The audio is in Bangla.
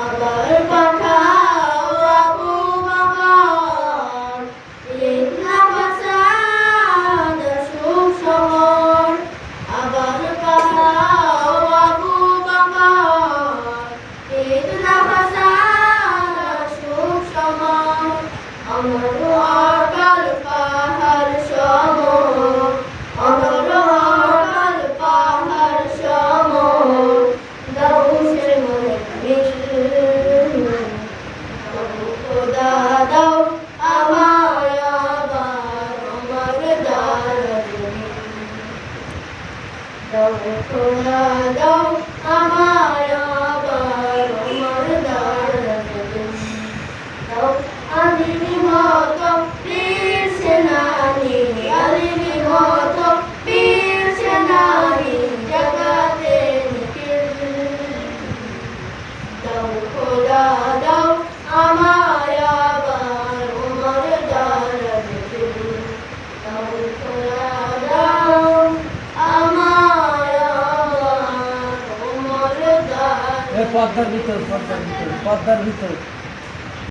আবার পাঠাও আবু বকর ইবনে ফাসাদ সুখবর আবার পাঠাও আবু বকর ইবনে ফাসাদ সুখবর আমার অকাল পাহাড় সম আমার অকাল পাহাড় সম দাউসের মনে খোদা দাও আমায় আবার আমার দাও খোদা দাও আমায় আবার আমার দাও আলিমি মতো বীর সেনানি আলিমি মতো বীর সেনানি জাগাতে নিখিল দাও খোদা দাও আমায় আবার উমর দারাজ দাও খোদা দাও আমায় আবার উমর দারাজ পদ্মার ভিতর